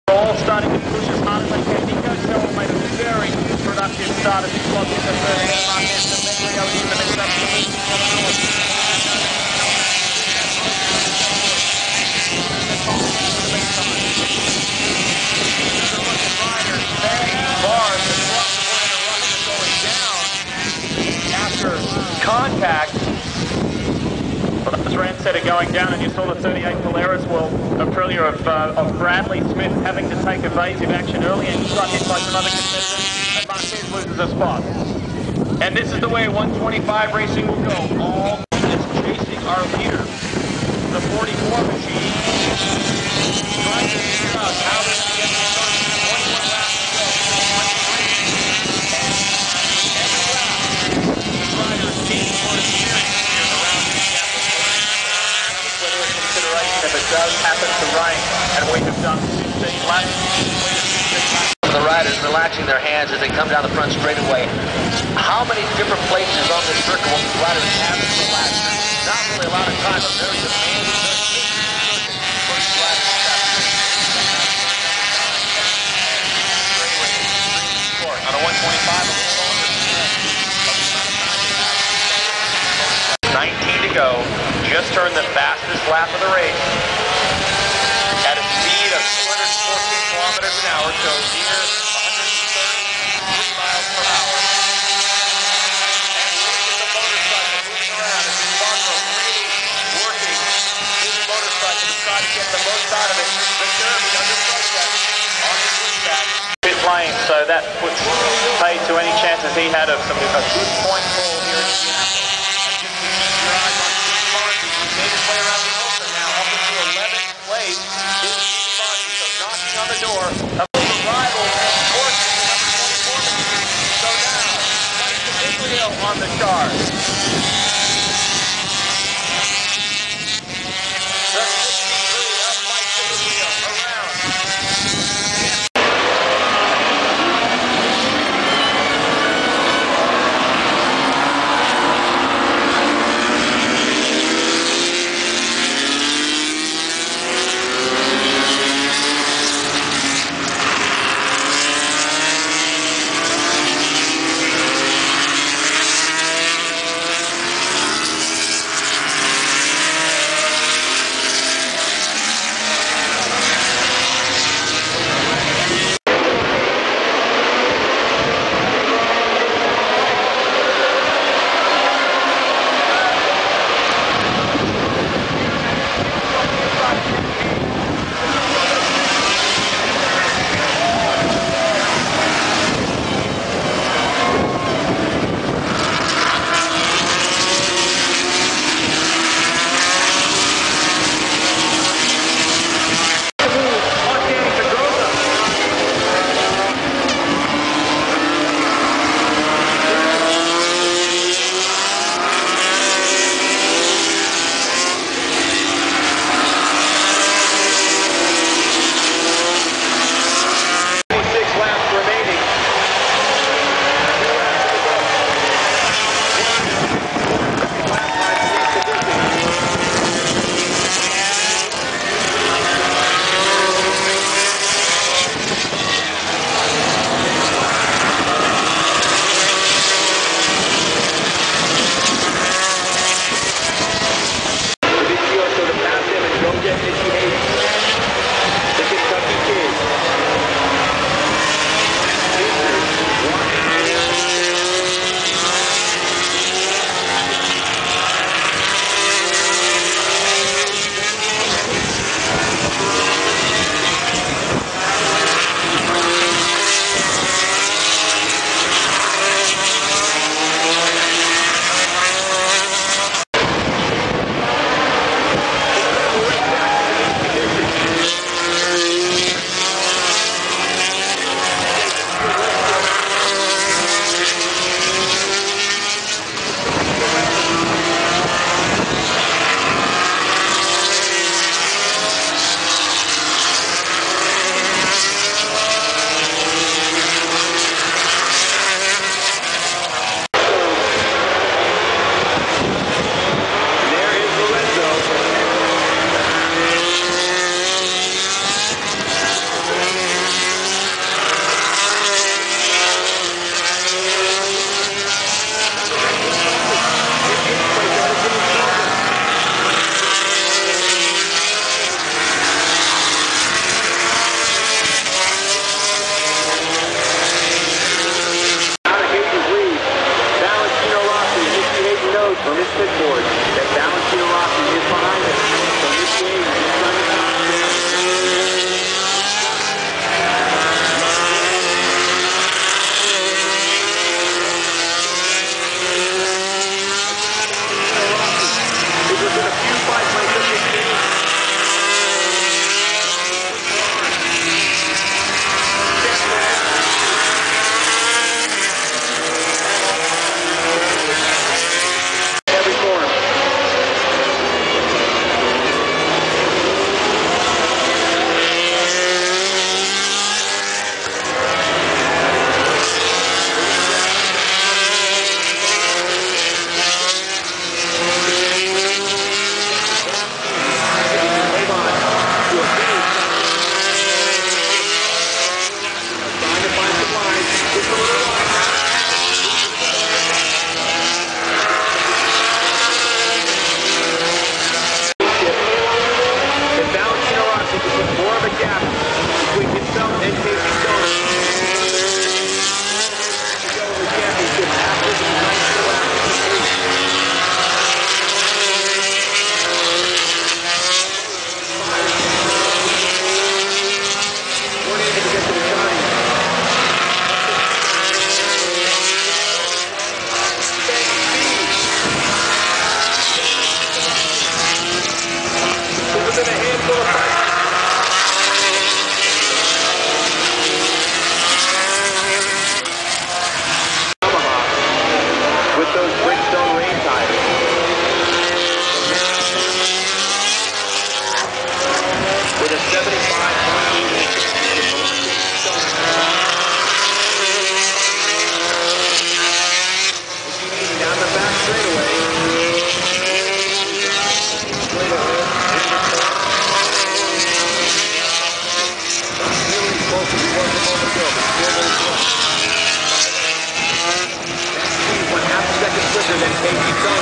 All starting to push as hard as they can. Nico Sewell made a very productive start as he clocked in the 13 mark. There's Demetrio in the mix up to the after contact. Well, that was Rancetter going down, and you saw the 38 Polaris, well, Aprilia of Bradley Smith having to take evasive action early, and he got hit by some other competitors, and Marquez loses a spot. And this is the way 125 racing will go. All minutes chasing our leader, the 44 machine, trying to figure out how they're going to get this started. 21 laps to go. Every lap, the riders need more experience here in the round of Indianapolis. Whether it's consideration if it does happen to rain, and we have done 16 laps. The riders relaxing their hands as they come down the front straightaway. How many different places on this circuit will the riders have to relax? Not really a lot of time, but very demanding. First riders short. On a 125, a little longer. 19 to go. Just turned the fastest lap of the race at a speed of 214 kilometers an hour, so near 133 miles per hour. And look at the motorcycle moving around as Sparko really working his motorcycle to try to get the most out of it. The Derby under protest on the switchback. Pit lane, so that puts paid to any chances he had of a good point pull here in Indianapolis. And just to keep your eyes on Steve Fonzie, who made his way around the opener now, up into 11th place is Steve Fonzie, so knocking on the door of the rival horses, the number 24 machine. So now, Mike DeMiglio on the chart. The 63 of Mike DeMiglio around. Maybe